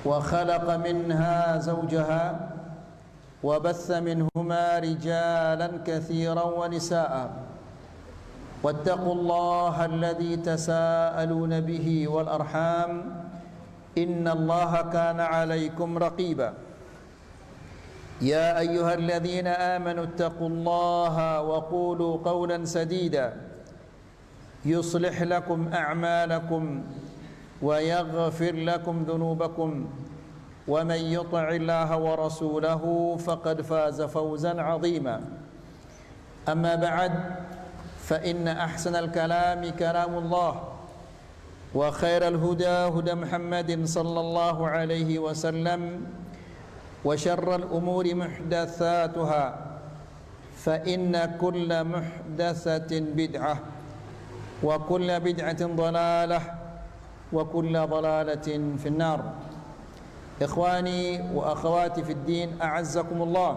وخلق منها زوجها وبث منهما رجالا كثيرا ونساء واتقوا الله الذي تساءلون به والأرحام إن الله كان عليكم رقيبا يا أيها الذين آمنوا اتقوا الله وقولوا قولا سديدا يصلح لكم أعمالكم ويغفر لكم ذنوبكم ومن يطع الله ورسوله فقد فاز فوزا عظيما أما بعد فإن أحسن الكلام كلام الله وخير الهدى هدى محمد صلى الله عليه وسلم وشر الأمور محدثاتها فإن كل محدثة بدعة وكل بدعة ضلالة وكل ضلالة في النار إخواني وأخواتي في الدين أعزكم الله.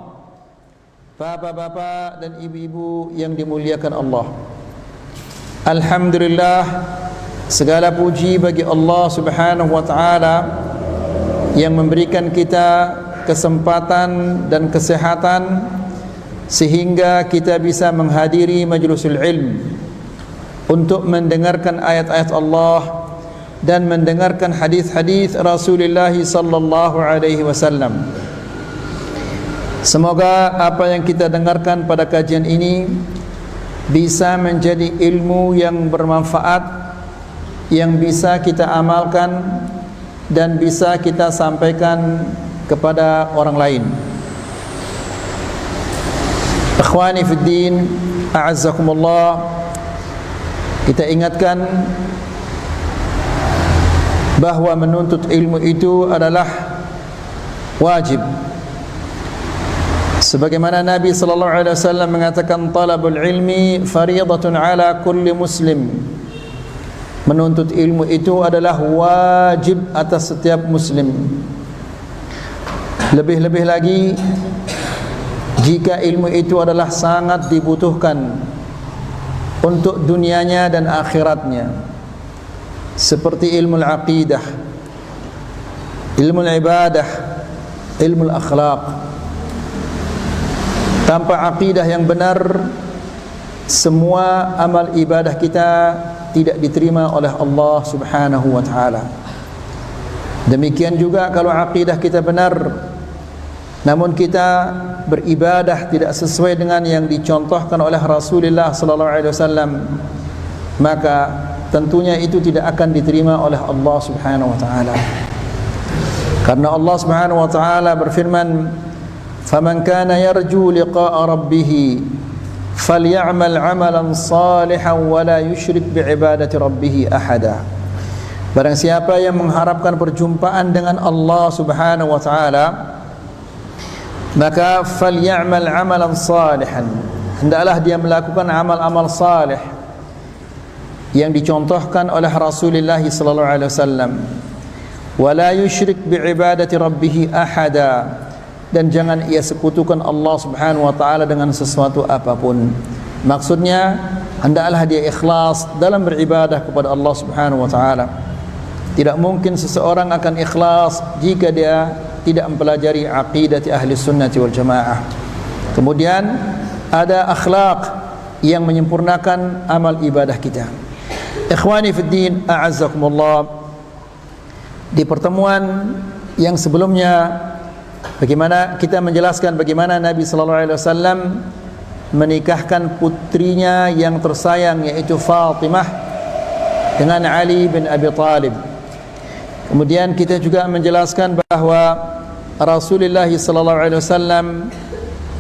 Bapak-bapak dan ibu-ibu yang dimuliakan Allah, alhamdulillah, segala puji bagi Allah Subhanahu wa taala yang memberikan kita kesempatan dan kesehatan sehingga kita bisa menghadiri majlisul ilm untuk mendengarkan ayat-ayat Allah dan mendengarkan hadis-hadis Rasulullah sallallahu alaihi wasallam. Semoga apa yang kita dengarkan pada kajian ini bisa menjadi ilmu yang bermanfaat, yang bisa kita amalkan dan bisa kita sampaikan kepada orang lain. Ikhwani fid din, a'azzakumullah, kita ingatkan bahwa menuntut ilmu itu adalah wajib. Sebagaimana Nabi sallallahu alaihi wasallam mengatakan, talabul ilmi fariidatun ala kulli muslim. Menuntut ilmu itu adalah wajib atas setiap muslim. Lebih-lebih lagi jika ilmu itu adalah sangat dibutuhkan untuk dunianya dan akhiratnya, seperti ilmu aqidah, ilmu ibadah, ilmu akhlak. Tanpa aqidah yang benar, semua amal ibadah kita tidak diterima oleh Allah Subhanahu wa taala. Demikian juga kalau aqidah kita benar, namun kita beribadah tidak sesuai dengan yang dicontohkan oleh Rasulullah sallallahu alaihi wasallam, maka tentunya itu tidak akan diterima oleh Allah Subhanahu wa taala. Karena Allah Subhanahu wa taala berfirman, "Faman kana yarju liqa'a rabbih falyamal 'amalan salihan wa la yusyrik bi'ibadati rabbih ahada." Barang siapa yang mengharapkan perjumpaan dengan Allah Subhanahu wa taala, maka falyamal 'amalan salihan, hendaklah dia melakukan amal-amal salih yang dicontohkan oleh Rasulullah sallallahu alaihi wasallam. Wala yusyrik bi'ibadati rabbih ahada, dan jangan ia sekutukan Allah Subhanahu wa taala dengan sesuatu apapun. Maksudnya hendaklah dia ikhlas dalam beribadah kepada Allah Subhanahu wa taala. Tidak mungkin seseorang akan ikhlas jika dia tidak mempelajari aqidah ahli sunnati wal jamaah. Kemudian ada akhlak yang menyempurnakan amal ibadah kita. Ikhwani fid din, a'azzakumullah, di pertemuan yang sebelumnya bagaimana kita menjelaskan bagaimana Nabi sallallahu alaihi wasallam menikahkan putrinya yang tersayang, yaitu Fatimah, dengan Ali bin Abi Thalib. Kemudian kita juga menjelaskan bahawa Rasulullah sallallahu alaihi wasallam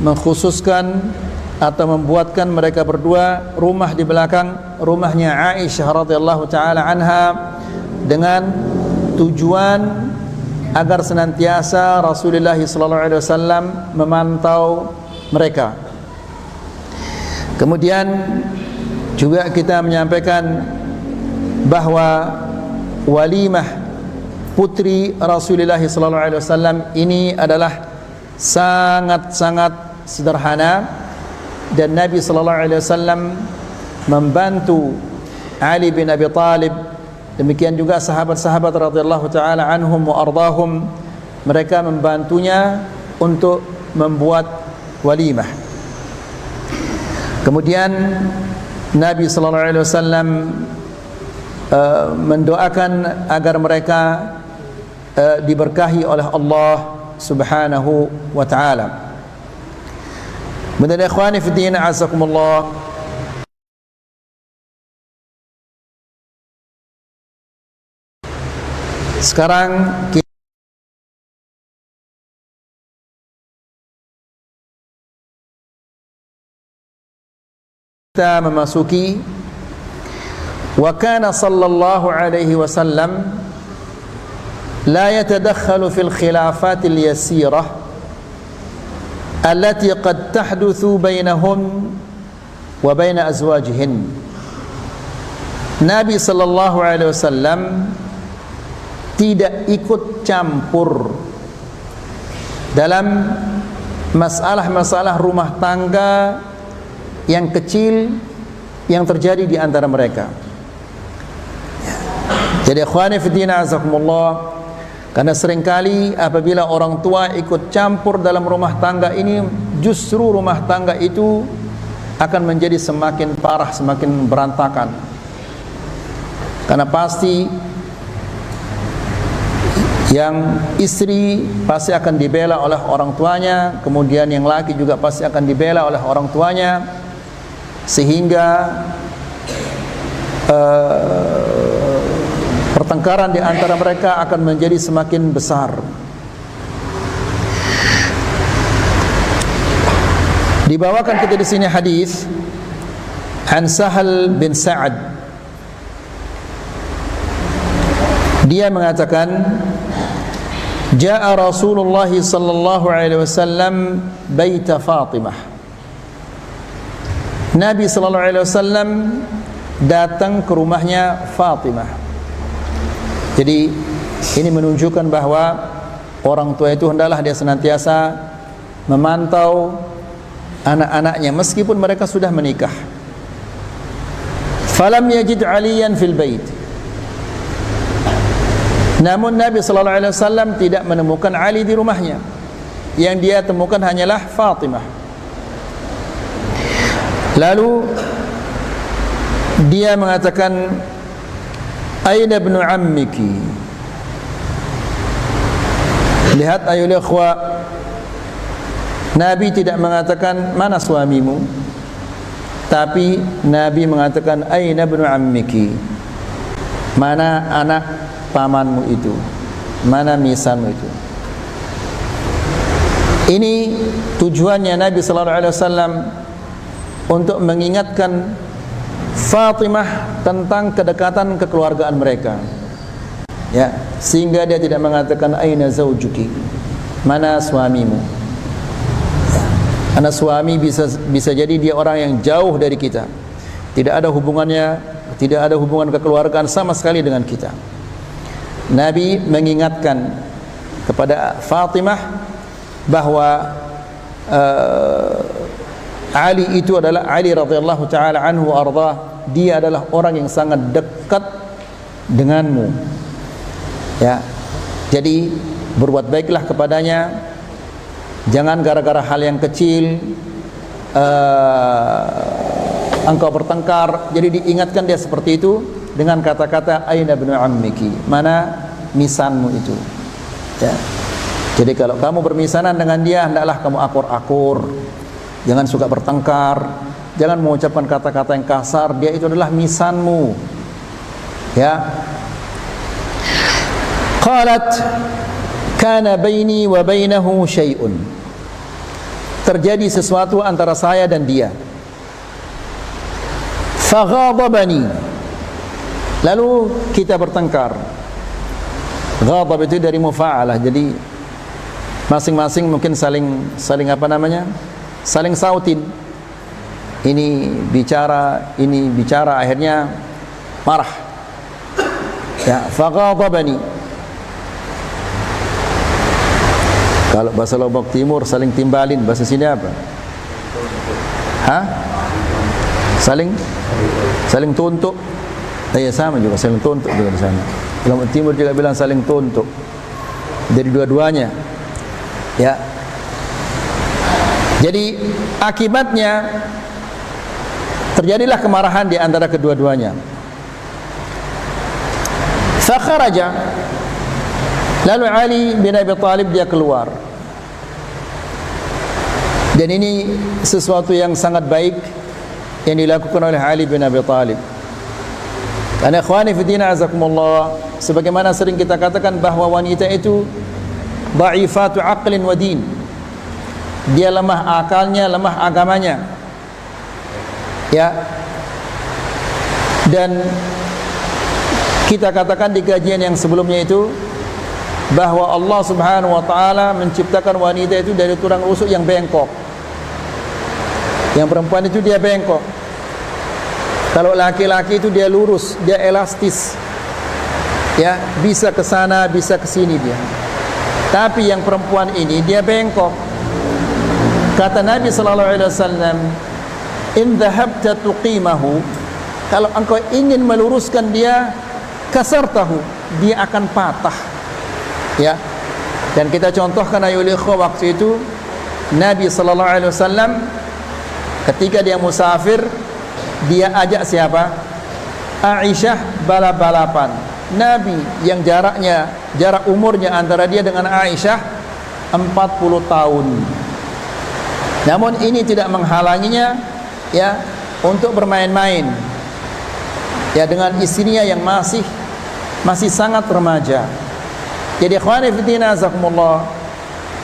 mengkhususkan atau membuatkan mereka berdua rumah di belakang rumahnya Aisyah radhiyallahu taala anha, dengan tujuan agar senantiasa Rasulullah sallallahu alaihi wasallam memantau mereka. Kemudian juga kita menyampaikan bahawa walimah putri Rasulullah sallallahu alaihi wasallam ini adalah sangat-sangat sederhana, dan Nabi sallallahu alaihi wasallam membantu Ali bin Abi Thalib Demikian juga sahabat-sahabat radhiyallahu taala anhum wa ardahum, mereka membantunya untuk membuat walimah. Kemudian Nabi sallallahu alaihi wasallam mendoakan agar mereka diberkahi oleh Allah Subhanahu wa taala. Kemudian ikhwani fi din, azakumullah, sekarang kita memasuki wa kana sallallahu alaihi wasallam la yatadakhalu fil khilafatil yasirah allati qad tahduthu bainahum wa bain azwajihin. Nabi sallallahu alaihi wasallam tidak ikut campur dalam masalah-masalah rumah tangga yang kecil yang terjadi di antara mereka. Jadi ikhwani fi din, azakumullah, karena seringkali apabila orang tua ikut campur dalam rumah tangga ini, justru rumah tangga itu akan menjadi semakin parah, semakin berantakan. Karena pasti yang istri pasti akan dibela oleh orang tuanya, kemudian yang laki juga pasti akan dibela oleh orang tuanya, sehingga pertengkaran di antara mereka akan menjadi semakin besar. Dibawakan kita di sini hadis an Sahal bin Sa'ad. Dia mengatakan, Ja'a Rasulullah sallallahu alaihi wasallam baita Fatimah. Nabi sallallahu alaihi wasallam datang ke rumahnya Fatimah. Jadi ini menunjukkan bahwa orang tua itu hendaklah dia senantiasa memantau anak-anaknya meskipun mereka sudah menikah. Falam yajid Aliyan fil bait. Namun Nabi sallallahu alaihi wasallam tidak menemukan Ali di rumahnya. Yang dia temukan hanyalah Fatimah. Lalu dia mengatakan, Aina ibnu ammiki. Lihat ayol ikhwa, Nabi tidak mengatakan mana suamimu, tapi Nabi mengatakan aina ibnu ammiki. Mana anak pamanmu itu, mana misanmu itu. Ini tujuannya Nabi sallallahu alaihi wasallam untuk mengingatkan Fatimah tentang kedekatan kekeluargaan mereka, ya, sehingga dia tidak mengatakan aina zaujuki, mana suamimu. Karena suami bisa jadi dia orang yang jauh dari kita, tidak ada hubungannya, tidak ada hubungan kekeluargaan sama sekali dengan kita. Nabi mengingatkan kepada Fatimah bahwa Ali itu adalah Ali radhiyallahu taala anhu arda, dia adalah orang yang sangat dekat denganmu. Ya. Jadi berbuat baiklah kepadanya. Jangan gara-gara hal yang kecil engkau bertengkar. Jadi diingatkan dia seperti itu dengan kata-kata aina ibnu ammiki, mana misanmu itu. Ya. Jadi kalau kamu bermisanan dengan dia, hendaklah kamu akur-akur. Jangan suka bertengkar, jangan mengucapkan kata-kata yang kasar. Dia itu adalah misanmu. Ya. Qalat kana baini wa bainahu syai'un. Terjadi sesuatu antara saya dan dia. Faghadabani. Lalu kita bertengkar. Ghadab itu dari mufa'alah. Jadi masing-masing mungkin saling apa namanya? Saling sautin. Ini bicara, akhirnya marah. Ya, faghadabani. Kalau bahasa Lombok Timur saling timbalin, bahasa sini apa? Hah? Saling tuntut. Ya sama juga, saling tuntut juga di sana. Ulama Timur juga bilang saling tuntut dari dua-duanya. Ya. Jadi akibatnya terjadilah kemarahan di antara kedua-duanya. Fakharaja, lalu Ali bin Abi Thalib dia keluar. Dan ini sesuatu yang sangat baik yang dilakukan oleh Ali bin Abi Thalib. Karena ikhwani fi din azakumullah, sebagaimana sering kita katakan bahwa wanita itu dhaifatu aqlin wa din. Dia lemah akalnya, lemah agamanya. Ya. Dan kita katakan di kajian yang sebelumnya itu bahwa Allah Subhanahu wa taala menciptakan wanita itu dari tulang rusuk yang bengkok. Yang perempuan itu dia bengkok. Kalau laki-laki itu dia lurus, dia elastis. Ya, bisa ke sana, bisa ke sini dia. Tapi yang perempuan ini dia bengkok. Kata Nabi sallallahu alaihi wasallam, "In dhahabta tuqimahu", kalau engkau ingin meluruskan dia, kasartahu, dia akan patah. Ya. Dan kita contohkan ayol ikhwah waktu itu Nabi sallallahu alaihi wasallam ketika dia musafir, dia ajak siapa? Aisyah balap-balapan. Nabi yang jarak umurnya antara dia dengan Aisyah 40 tahun. Namun ini tidak menghalanginya ya untuk bermain-main ya dengan istrinya yang masih sangat remaja. Jadi ikhwani fillah azakumullah,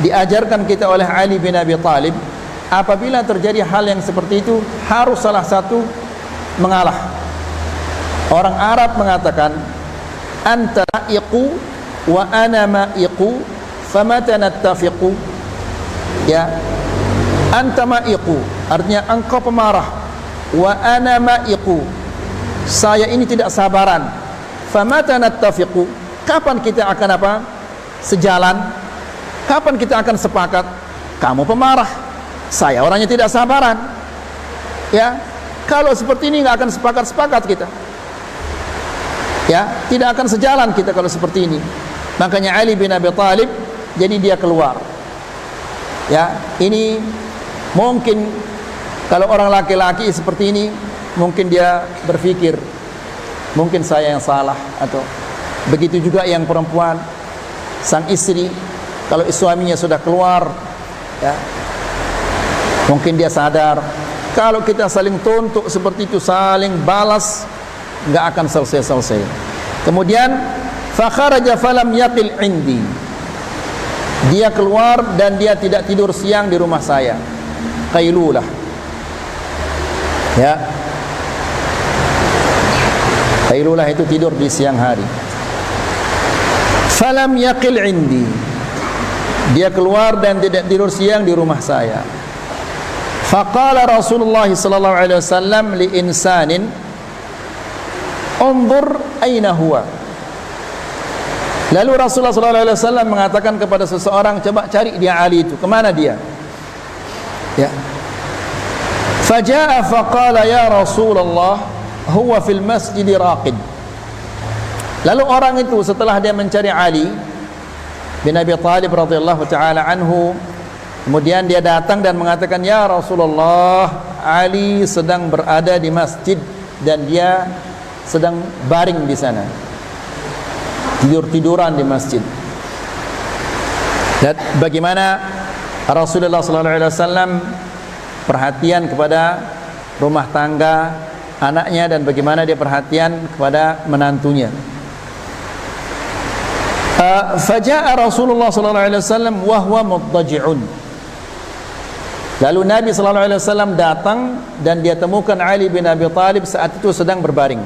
diajarkan kita oleh Ali bin Abi Thalib, apabila terjadi hal yang seperti itu harus salah satu mengalah. Orang Arab mengatakan anta ma'iqu wa ana ma'iqu famata nattafiqu. Ya, anta ma'iqu artinya engkau pemarah, wa ana ma'iqu saya ini tidak sabaran, famata nattafiqu kapan kita akan apa? Sejalan. Kapan kita akan sepakat? Kamu pemarah, saya orangnya tidak sabaran. Ya, kalau seperti ini nggak akan sepakat kita. Ya, tidak akan sejalan kita kalau seperti ini. Makanya Ali bin Abi Thalib jadi dia keluar. Ya, ini mungkin kalau orang laki-laki seperti ini mungkin dia berpikir mungkin saya yang salah, atau begitu juga yang perempuan, sang istri kalau suaminya sudah keluar ya, mungkin dia sadar kalau kita saling tuntut seperti itu, saling balas, nggak akan selesai. Kemudian fakharaja falam yaqil indi, dia keluar dan dia tidak tidur siang di rumah saya, qailulah. Ya, qailulah itu tidur di siang hari. Falam yaqil indi, dia keluar dan tidak tidur siang di rumah saya. Faqala Rasulullah sallallahu alaihi wasallam li insanin unzur aina huwa. Lalu Rasulullah sallallahu alaihi wasallam mengatakan kepada seseorang, coba cari dia Ali itu, kemana dia? Ya. Faja'a faqala ya Rasulullah huwa fil masjid raqid. Lalu orang itu setelah dia mencari Ali bin Abi Thalib radhiyallahu taala anhu, kemudian dia datang dan mengatakan, ya Rasulullah, Ali sedang berada di masjid dan dia sedang baring di sana, tidur-tiduran di masjid. Dan bagaimana Rasulullah sallallahu alaihi wasallam perhatian kepada rumah tangga anaknya dan bagaimana dia perhatian kepada menantunya. Faja'a Rasulullah sallallahu alaihi wasallam wa huwa mudtaji'un. Lalu Nabi sallallahu alaihi wasallam datang dan dia temukan Ali bin Abi Thalib saat itu sedang berbaring.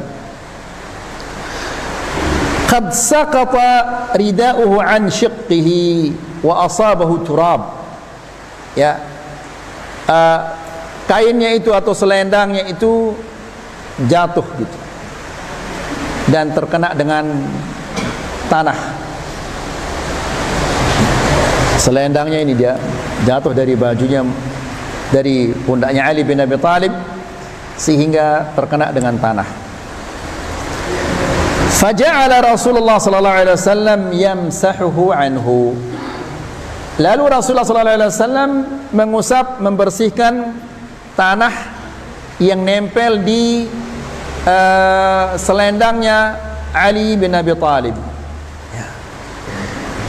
Qad saqata rida'uhu an shiqqihi wa asabahu turab. Ya. Kainnya itu atau selendangnya itu jatuh gitu dan terkena dengan tanah. Selendangnya ini dia jatuh dari bajunya, dari pundaknya Ali bin Abi Thalib sehingga terkena dengan tanah. Faja'ala Rasulullah sallallahu alaihi wasallam yamsahuhu anhu. Lalu Rasulullah sallallahu alaihi wasallam mengusap, membersihkan tanah yang nempel di selendangnya Ali bin Abi Thalib.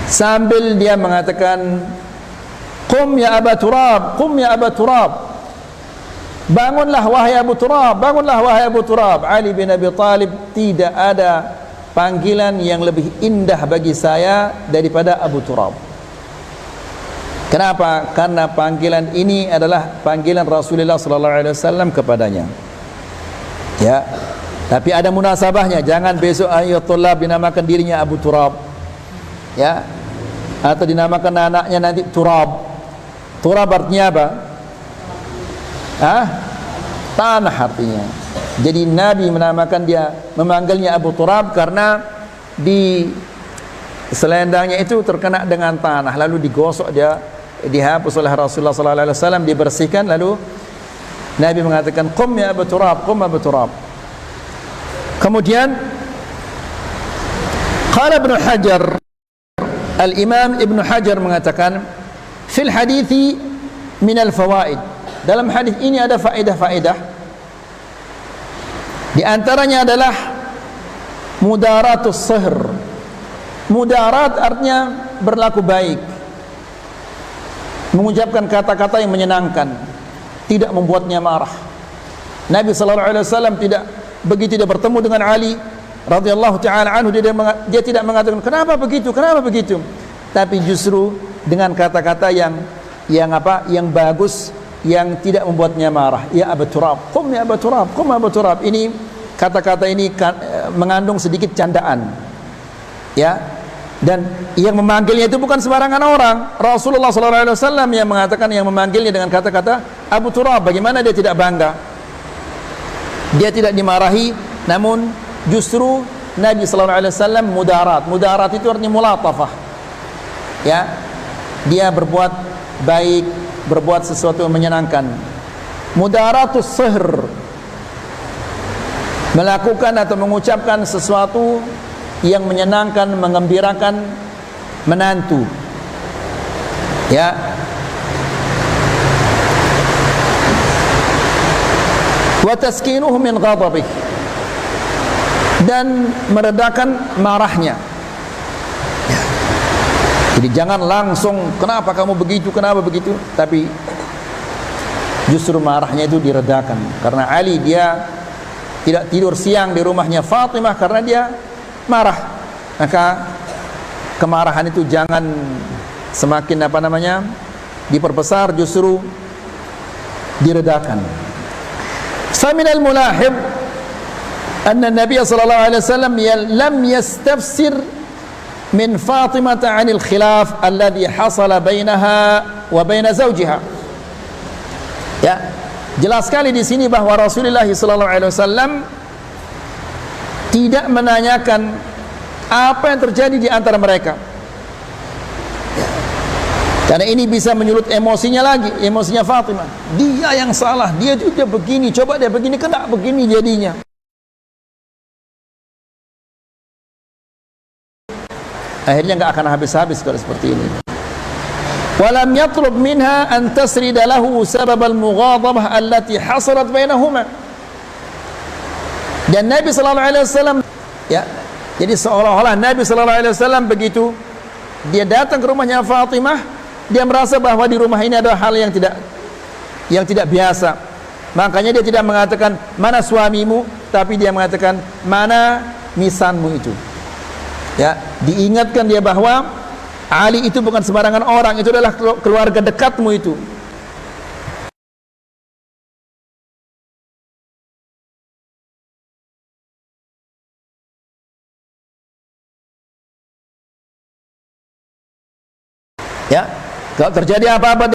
Sambil dia mengatakan, "Qum ya Aba Turab, qum ya Aba Turab." Bangunlah wahai Abu Turab, bangunlah wahai Abu Turab. Ali bin Abi Thalib, tidak ada panggilan yang lebih indah bagi saya daripada Abu Turab. Kenapa? Karena panggilan ini adalah panggilan Rasulullah sallallahu alaihi wasallam kepadanya. Ya. Tapi ada munasabahnya, jangan besok ayatullah dinamakan dirinya Abu Turab. Ya. Atau dinamakan anaknya nanti Turab. Turab artinya apa? Tanah artinya. Jadi Nabi menamakan dia, memanggilnya Abu Turab karena di selendangnya itu terkena dengan tanah, lalu digosok dia, dihapus oleh Rasulullah sallallahu alaihi wasallam, dibersihkan, lalu Nabi mengatakan, "Qum ya Abu Turab, qum Abu Turab." Kemudian qala Ibnu Hajar, Al-Imam Ibnu Hajar mengatakan, fil hadithi min al-fawaid, dalam hadis ini ada faedah-faedah. Di antaranya adalah mudaratus sihr. Mudarat artinya berlaku baik, mengucapkan kata-kata yang menyenangkan, tidak membuatnya marah. Nabi sallallahu alaihi wasallam tidak begitu dia bertemu dengan Ali radhiyallahu taala anhu, dia tidak mengatakan kenapa begitu, kenapa begitu, tapi justru dengan kata-kata yang bagus, yang tidak membuatnya marah. Ya Abu Turab, qum ya Abu Turab, qum Abu Turab. Ini kata-kata ini mengandung sedikit candaan. Ya. Dan yang memanggilnya itu bukan sembarangan orang. Rasulullah sallallahu alaihi wasallam yang mengatakan, yang memanggilnya dengan kata-kata Abu Turab. Bagaimana dia tidak bangga? Dia tidak dimarahi, namun justru Nabi sallallahu alaihi wasallam mudarat. Mudarat itu artinya mulatafah. Ya. Dia berbuat baik, berbuat sesuatu yang menyenangkan. Mudaratus sihr, melakukan atau mengucapkan sesuatu yang menyenangkan, mengembirakan menantu. Ya. Wa taskinuhu min ghadabih, dan meredakan marahnya. Jadi jangan langsung kenapa kamu begitu, kenapa begitu, tapi justru marahnya itu diredakan. Karena Ali dia tidak tidur siang di rumahnya Fatimah karena dia marah. Maka kemarahan itu jangan semakin diperbesar, justru diredakan. Faminal mulahib anna Nabi sallallahu alaihi wasallam lam yastafsir min Fatimah 'anil khilaf alladhi hasala bainaha wa baina zawjiha. Ya, jelas sekali di sini bahwa Rasulullah sallallahu alaihi wasallam tidak menanyakan apa yang terjadi di antara mereka. Karena ini bisa menyulut emosinya lagi, emosinya Fatimah. Dia yang salah, dia juga begini, coba dia begini, kena begini jadinya. Akhirnya enggak akan habis-habis kalau seperti ini. Walam yatlub minha an tasrida lahu sabab al-mughadabah allati hasalat bainahuma. Dan Nabi sallallahu alaihi wasallam, ya, jadi seolah-olah Nabi sallallahu alaihi wasallam begitu dia datang ke rumahnya Fatimah, dia merasa bahwa di rumah ini ada hal yang tidak biasa. Makanya dia tidak mengatakan mana suamimu, tapi dia mengatakan mana misanmu itu. Ya, diingatkan dia bahwa Ali itu bukan sembarangan orang, itu adalah keluarga dekatmu itu. Ya, kalau terjadi apa-apa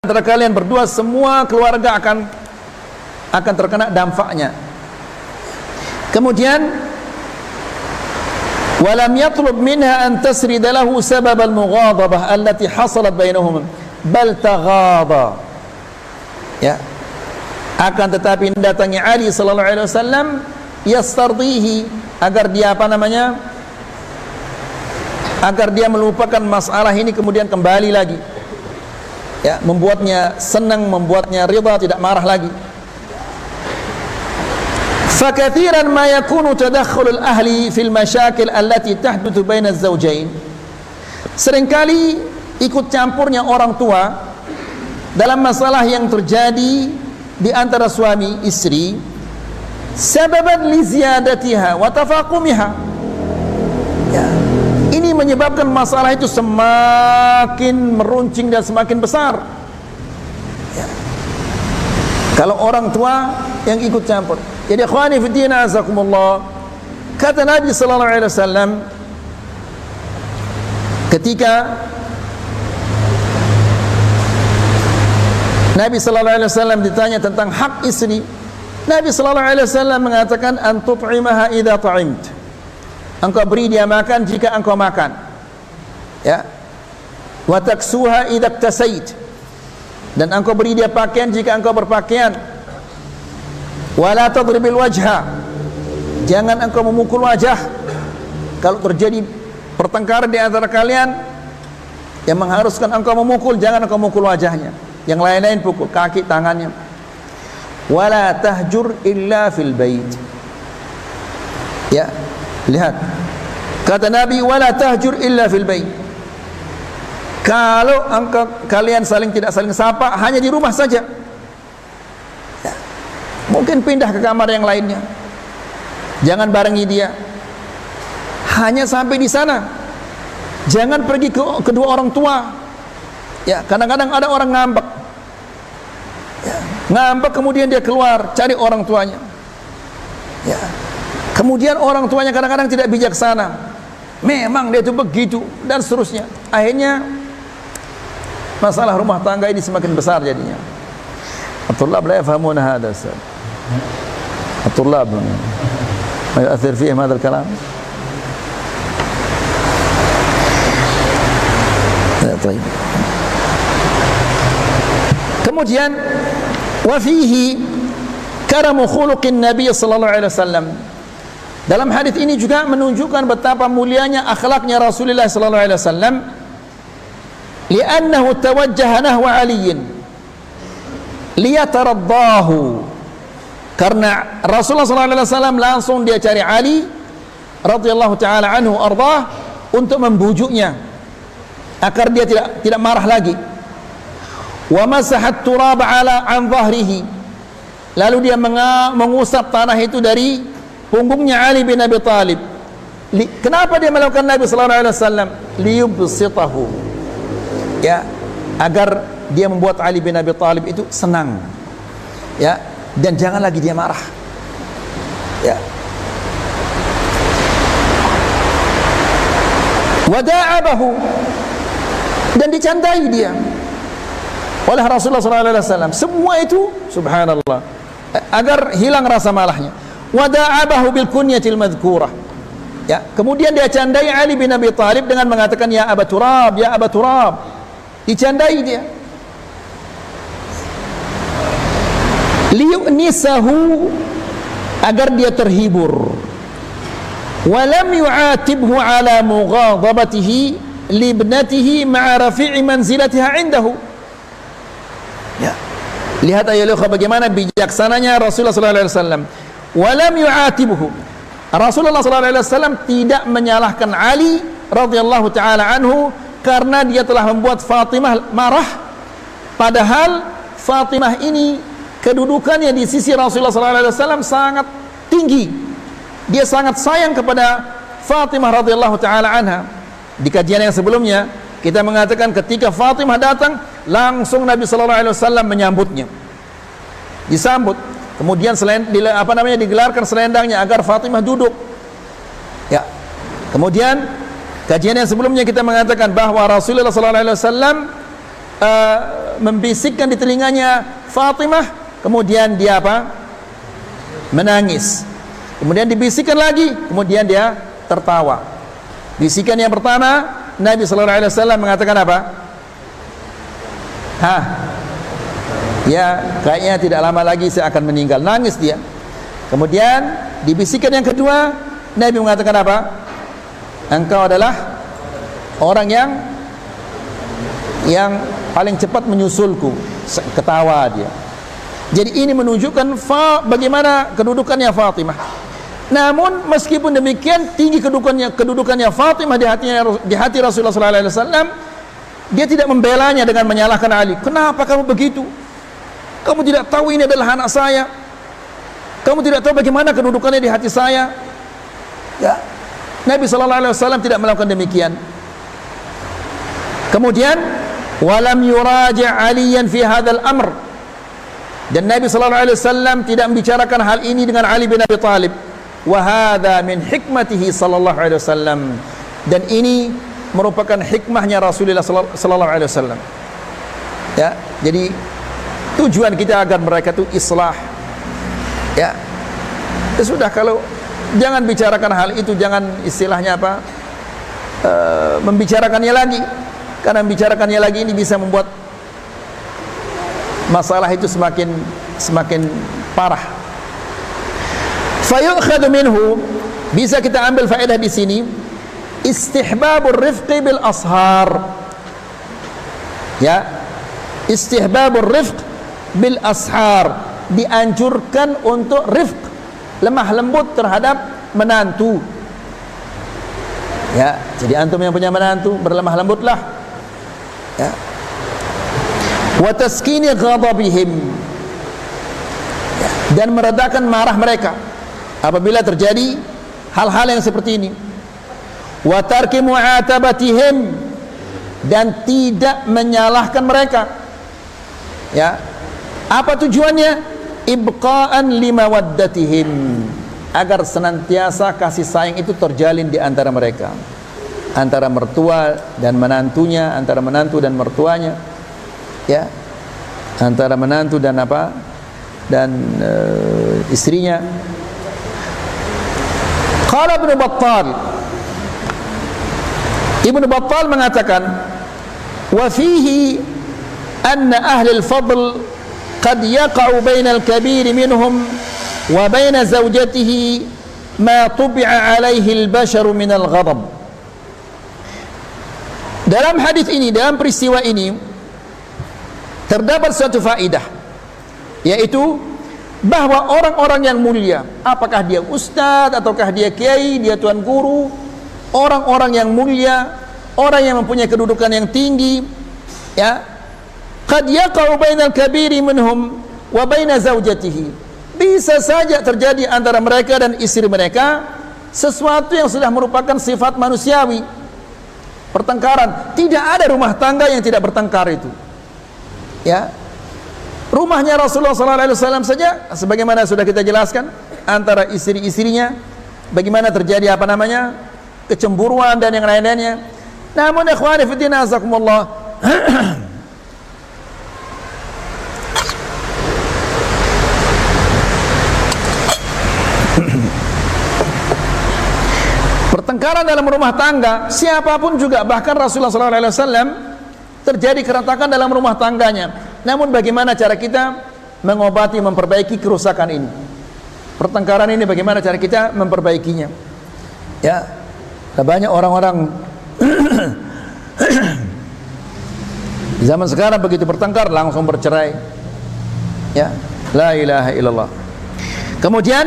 antara kalian berdua, semua keluarga akan terkena dampaknya. Kemudian ولم يطلب منها أن تسرد له سبب المغاضبة التي حصلت بينهم بل تغاضى. Ya, akan tetapi mendatangi Ali sallallahu alaihi wasallam yastardihi, agar dia agar dia melupakan masalah ini, kemudian kembali lagi, ya, membuatnya senang, membuatnya ridha, tidak marah lagi. فكثيرا ما يكون تدخل الأهل في المشاكل التي تحدث بين الزوجين. Seringkali ikut campurnya orang tua dalam masalah yang terjadi di antara suami istri, sababan li ziyadatiha wa tafaqumiha. Ya, ini menyebabkan masalah itu semakin meruncing dan semakin besar. Ya. Kalau orang tua yang ikut campur. Jadi ikhwani fi din azakumullah, kata Nabi sallallahu alaihi wasallam ketika Nabi sallallahu alaihi wasallam ditanya tentang hak istri, Nabi sallallahu alaihi wasallam mengatakan an tut'imaha idza ta'imt. Engkau beri dia makan jika engkau makan. Ya. Wa taksuha idza iktasait. Dan engkau beri dia pakaian jika engkau berpakaian. Wala tadribil wajha, jangan engkau memukul wajah. Kalau terjadi pertengkaran di antara kalian yang mengharuskan engkau memukul, jangan engkau memukul wajahnya. Yang lain-lain pukul kaki, tangannya. Wala tahjur illa fil bait. Ya, lihat. Kata Nabi, wala tahjur illa fil bait. Kalau kalian tidak saling sapa, hanya di rumah saja. Mungkin pindah ke kamar yang lainnya, jangan barengi dia, hanya sampai di sana. Jangan pergi ke kedua orang tua. Ya, kadang-kadang ada orang ngambek, ya, ngambek kemudian dia keluar cari orang tuanya. Ya, kemudian orang tuanya kadang-kadang tidak bijaksana, memang dia itu begitu dan seterusnya. Akhirnya masalah rumah tangga ini semakin besar jadinya. At-tullab la yafhamuna hadha. الطلاب ما يؤثر فيهم هذا الكلام. طيب. Kemudian wafihi karamu khuluqin Nabi sallallahu alaihi wasallam. Dalam hadis ini juga menunjukkan betapa mulianya akhlaknya Rasulullah sallallahu alaihi wasallam, li'annahu tawajjaha nahwa Aliin liyataraddahu. Karena Rasulullah SAW langsung dia cari Ali radhiyallahu taala anhu ardah untuk membujuknya agar dia tidak marah lagi. Wa masahat turab ala an dhahrihi, lalu dia mengusap tanah itu dari punggungnya Ali bin Abi Thalib. Kenapa dia melakukan Nabi sallallahu alaihi wasallam? Liyubsitahu, ya, agar dia membuat Ali bin Abi Thalib itu senang, ya, dan jangan lagi dia marah. Ya. Wada'abahu, dan dicandai dia oleh Rasulullah SAW. Semua itu subhanallah agar hilang rasa malahnya. Wada'abahu bil kunyatil madhkurah. Ya, kemudian dia candai Ali bin Abi Thalib dengan mengatakan ya Aba Turab, ya Aba Turab. Dicandai dia. Liyunisahu, agar dia terhibur. Walam yu'atibhu ala mughadabatihi libnatihi ma'a rafi'i manzilatiha indahu. Ya. Lihat ayolah bagaimana bijaksananya Rasulullah sallallahu alaihi wasallam. Walam yu'atibhu. Rasulullah sallallahu alaihi wasallam tidak menyalahkan Ali radhiyallahu taala anhu karena dia telah membuat Fatimah marah, padahal Fatimah ini kedudukannya di sisi Rasulullah SAW sangat tinggi. Dia sangat sayang kepada Fatimah radhiyallahu taala anha. Di kajian yang sebelumnya kita mengatakan ketika Fatimah datang, langsung Nabi sallallahu alaihi wasallam menyambutnya. Disambut. Kemudian digelarkan selendangnya agar Fatimah duduk. Ya. Kemudian kajian yang sebelumnya kita mengatakan bahwa Rasulullah sallallahu alaihi wasallam membisikkan di telinganya Fatimah. Kemudian dia menangis. Kemudian dibisikkan lagi, kemudian dia tertawa. Bisikan yang pertama, Nabi sallallahu alaihi wasallam mengatakan apa? Ya, kayaknya tidak lama lagi saya akan meninggal. Nangis dia. Kemudian di bisikan yang kedua, Nabi mengatakan apa? Engkau adalah orang yang paling cepat menyusulku. Ketawa dia. Jadi ini menunjukkan bagaimana kedudukannya Fatimah. Namun meskipun demikian tinggi kedudukannya Fatimah di hati Rasulullah sallallahu alaihi wasallam, dia tidak membelanya dengan menyalahkan Ali. Kenapa kamu begitu? Kamu tidak tahu ini adalah anak saya. Kamu tidak tahu bagaimana kedudukannya di hati saya. Ya. Nabi sallallahu alaihi wasallam tidak melakukan demikian. Kemudian walam yuraji' Aliyan fi hadzal amr. Dan Nabi sallallahu alaihi wasallam tidak membicarakan hal ini dengan Ali bin Abi Thalib. Wa hadza min hikmatihi sallallahu alaihi wasallam. Dan ini merupakan hikmahnya Rasulullah sallallahu alaihi wasallam. Ya, jadi tujuan kita agar mereka itu islah. Ya. Ya sudah, kalau jangan bicarakan hal itu, jangan istilahnya apa? Membicarakannya lagi. Karena membicarakannya lagi ini bisa membuat masalah itu semakin parah. Fayu'khadhu minhu, bisa kita ambil faedah di sini, istihbabur rifqi bil ashar. Ya, istihbabur rifq bil ashar, dianjurkan untuk rifq, lemah lembut terhadap menantu. Ya, jadi antum yang punya menantu, berlemah lembutlah. Ya. Wa taskini ghadabihim, ya, dan meredakan marah mereka apabila terjadi hal-hal yang seperti ini. Wa tarki mu'atabatihim, dan tidak menyalahkan mereka. Ya. Apa tujuannya? Ibqa'an limawaddatihim, agar senantiasa kasih sayang itu terjalin di antara mereka, antara mertua dan menantunya, antara menantu dan mertuanya, ya, antara menantu dan istrinya. Qala Ibnu Battal mengatakan, wa fihi anna ahli al-fadl qad yaqa'u bainal kabir minhum wa baina zawjatihi ma tubi'a alaihi al-basharu min al-ghadab. Dalam hadis ini, dalam peristiwa ini terdapat suatu faedah, yaitu bahwa orang-orang yang mulia, apakah dia ustaz ataukah dia kiai, dia tuan guru, orang-orang yang mulia, orang yang mempunyai kedudukan yang tinggi, ya, qad yaqa'u bainal kabiri minhum wa baina zawjatihi, bisa saja terjadi antara mereka dan istri mereka sesuatu yang sudah merupakan sifat manusiawi, pertengkaran. Tidak ada rumah tangga yang tidak bertengkar itu. Ya, rumahnya Rasulullah SAW saja, sebagaimana sudah kita jelaskan, antara istri-istrinya, bagaimana terjadi kecemburuan dan yang lain-lainnya. Namun ikhwani fillah azakumullah, pertengkaran dalam rumah tangga, siapapun juga, bahkan Rasulullah SAW, terjadi keretakan dalam rumah tangganya. Namun bagaimana cara kita mengobati, memperbaiki kerusakan ini, pertengkaran ini, bagaimana cara kita memperbaikinya? Ya, banyak orang-orang zaman sekarang begitu bertengkar langsung bercerai. Ya, la ilaha illallah. Kemudian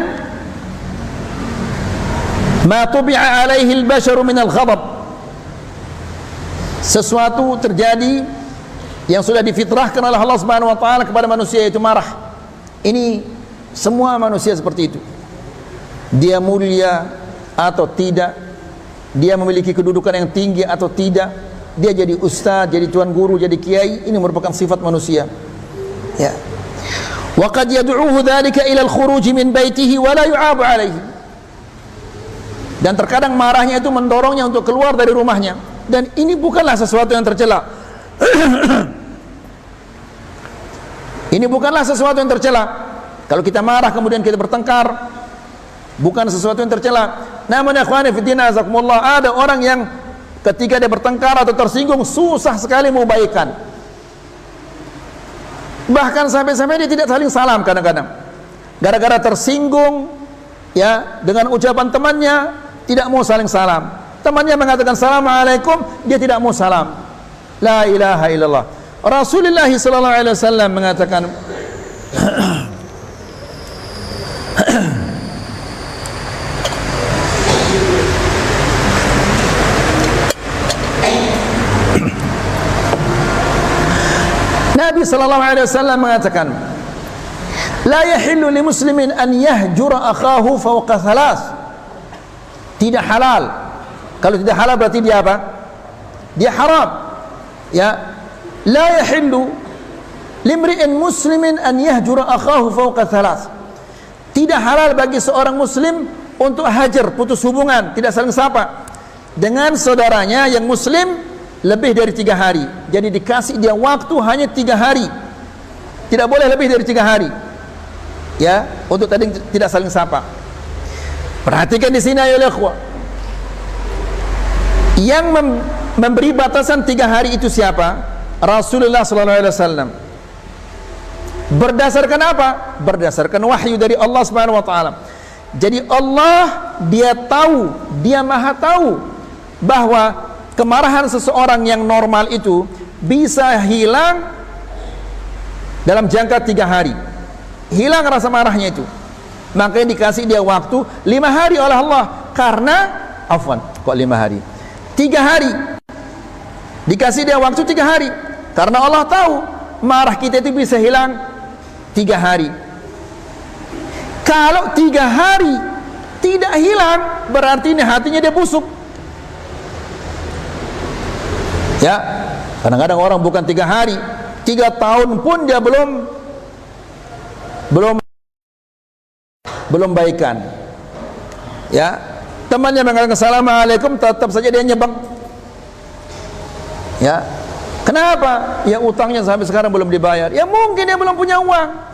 ma tubi'a alaihi al-basharu min al-ghadab, sesuatu terjadi yang sudah difitrahkan oleh Allah Subhanahu wa taala kepada manusia, yaitu marah. Ini semua manusia seperti itu. Dia mulia atau tidak, dia memiliki kedudukan yang tinggi atau tidak, dia jadi ustaz, jadi tuan guru, jadi kiai, ini merupakan sifat manusia. Ya. Wa qad yad'uhu dzalika ila al-khuruj min baitihi wa la yu'abu alaihi. Dan terkadang marahnya itu mendorongnya untuk keluar dari rumahnya, dan ini bukanlah sesuatu yang tercela. Ini bukanlah sesuatu yang tercela. Kalau kita marah kemudian kita bertengkar, bukan sesuatu yang tercela. Namun ya ikhwani fillah azakumullah, ada orang yang ketika dia bertengkar atau tersinggung susah sekali mau baikan. Bahkan sampai-sampai dia tidak saling salam kadang-kadang. Gara-gara tersinggung ya dengan ucapan temannya, tidak mau saling salam. Temannya mengatakan assalamualaikum, dia tidak mau salam. La ilaha illallah. Rasulullah sallallahu alaihi wasallam mengatakan Nabi sallallahu alaihi wasallam mengatakan, la yahillu li muslimin an yahjura akhahu fawqa thalath. Tidak halal. Kalau tidak halal berarti dia apa? Dia haram. Ya. La yahillu limri'in muslimin an yahjura akhahu fawqa thalath. Tidak halal bagi seorang muslim untuk hajar, putus hubungan, tidak saling sapa dengan saudaranya yang muslim lebih dari 3 hari. Jadi dikasih dia waktu hanya 3 hari, tidak boleh lebih dari 3 hari ya, untuk tadi tidak saling sapa. Perhatikan di sini ayo ikhwah, yang memberi batasan 3 hari itu siapa? Rasulullah sallallahu alaihi wasallam. Berdasarkan apa? Berdasarkan wahyu dari Allah Subhanahu wa taala. Jadi Allah dia tahu, dia maha tahu bahwa kemarahan seseorang yang normal itu bisa hilang dalam jangka 3 hari. Hilang rasa marahnya itu. Makanya dikasih dia waktu 5 hari oleh Allah. Karena, afwan, kok 5 hari? 3 hari. Dikasih dia waktu 3 hari. Karena Allah tahu marah kita itu bisa hilang 3 hari. Kalau 3 hari tidak hilang, berarti ini hatinya dia busuk. Ya, kadang-kadang orang bukan 3 hari, 3 tahun pun dia belum baikan. Ya, temannya mengatakan assalamualaikum, tetap saja dia nyebang. Ya, kenapa? Ya utangnya sampai sekarang belum dibayar. Ya mungkin dia belum punya uang.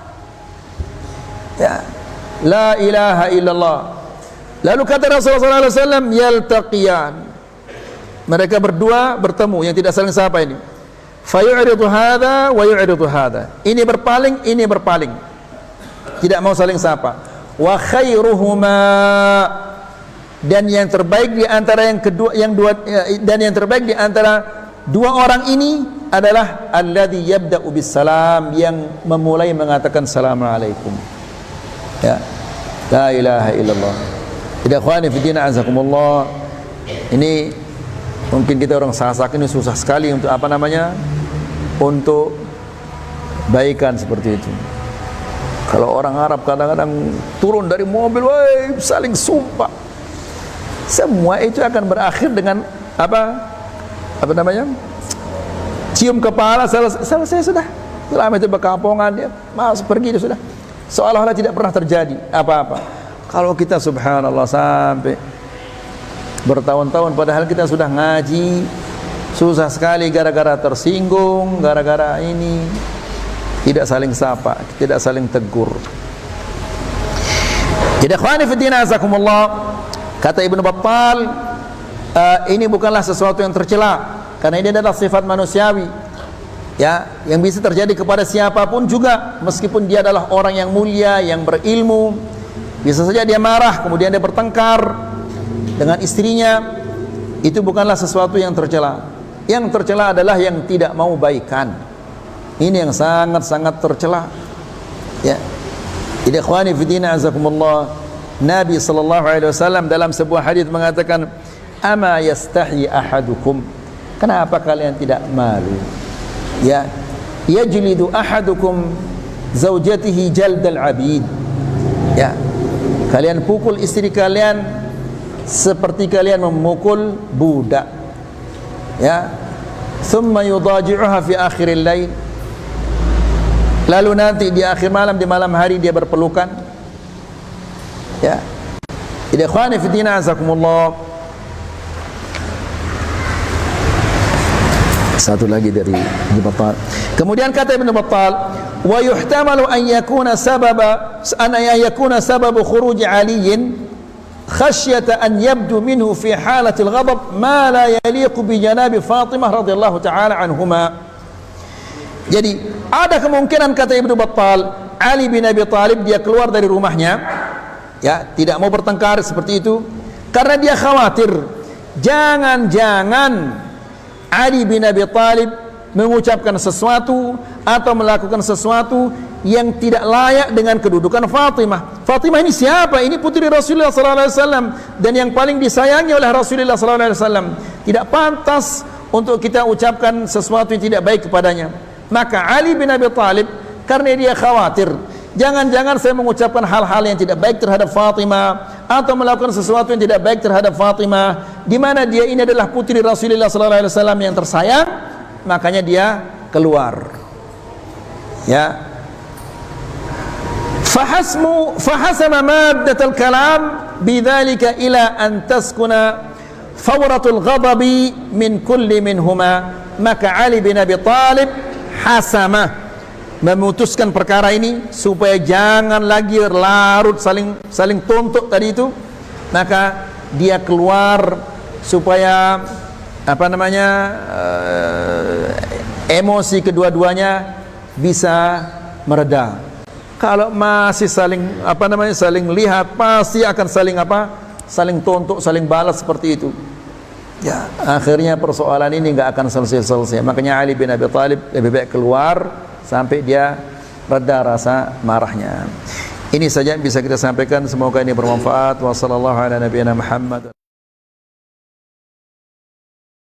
Ya, la ilaha illallah. Lalu kata Rasulullah SAW, yaltaqiyan. Mereka berdua bertemu, yang tidak saling sapa ini. Fayu'ridu hadha wa yu'ridu hadha. Ini berpaling, ini berpaling. Tidak mau saling sapa. Wa khairuhuma, dan yang terbaik di antara dan yang terbaik di antara dua orang ini adalah alladzi yabda'u bis salam, yang memulai mengatakan assalamualaikum. Ya. La ilaha illallah. Tidak ikhwani fi din azakumullah. Ini mungkin kita orang Sasak ini susah sekali untuk apa namanya, untuk baikan seperti itu. Kalau orang Arab kadang-kadang turun dari mobil, woi, saling sumpah. Semua itu akan berakhir dengan apa namanya, cium kepala, selesai sudah. Selama itu berkampungan, dia masuk pergi, dia sudah seolah-olah tidak pernah terjadi apa-apa. Kalau kita subhanallah sampai bertahun-tahun padahal kita sudah ngaji, susah sekali gara-gara tersinggung, gara-gara ini tidak saling sapa, tidak saling tegur. Jadi ikhwani fi din azakumullah, kata Ibnu Battal, ini bukanlah sesuatu yang tercela, karena ini adalah sifat manusiawi, ya, yang bisa terjadi kepada siapapun juga, meskipun dia adalah orang yang mulia, yang berilmu. Bisa saja dia marah, kemudian dia bertengkar dengan istrinya. Itu bukanlah sesuatu yang tercela. Yang tercela adalah yang tidak mau baikan. Ini yang sangat-sangat tercela. Ya. Jadi ikhwani fi din azakumullah, Nabi sallallahu alaihi wasallam dalam sebuah hadis mengatakan, "Ama yastahi ahadukum?" Kenapa kalian tidak malu? Ya. Yajlidu ahadukum zaujatihi jaldal abid. Ya. Kalian pukul istri kalian seperti kalian memukul budak. Ya. Thumma yudaji'uha fi akhiril lail. Lalu nanti di akhir malam, di malam hari dia berpelukan. Ya. Jadi ikhwani fi din azakumullah. Satu lagi dari Ibnu Battal. Kemudian kata Ibnu Battal, wa yuhtamalu an yakuna sababu khuruj Ali khasyata an yabdu minhu fi halatil ghadab ma la yaliqu bi janabi Fatimah radhiyallahu taala anhuma. Jadi ada kemungkinan, kata Ibnu Battal, Ali bin Abi Thalib dia keluar dari rumahnya, ya, tidak mau bertengkar seperti itu karena dia khawatir jangan-jangan Ali bin Abi Thalib mengucapkan sesuatu atau melakukan sesuatu yang tidak layak dengan kedudukan Fatimah. Fatimah ini siapa? Ini putri Rasulullah sallallahu alaihi wasallam dan yang paling disayangi oleh Rasulullah sallallahu alaihi wasallam. Tidak pantas untuk kita ucapkan sesuatu yang tidak baik kepadanya. Maka Ali bin Abi Thalib karena dia khawatir jangan-jangan saya mengucapkan hal-hal yang tidak baik terhadap Fatimah atau melakukan sesuatu yang tidak baik terhadap Fatimah, di mana dia ini adalah putri Rasulullah sallallahu alaihi wasallam yang tersayang, makanya dia keluar. Ya. Fahasama maddatul kalam bidzalika ila an taskuna fawratul ghadabi min kulli minhuma. Maka Ali bin Abi Thalib hasama, memutuskan perkara ini supaya jangan lagi larut saling tuntut tadi itu. Maka dia keluar supaya emosi kedua-duanya bisa mereda. Kalau masih saling lihat, pasti akan saling tuntut, saling balas seperti itu. Ya, akhirnya persoalan ini enggak akan selesai-selesai. Makanya Ali bin Abi Thalib lebih baik keluar sampai dia reda rasa marahnya. Ini saja yang bisa kita sampaikan, semoga ini bermanfaat. Wassallallahu ala nabiyina Muhammad.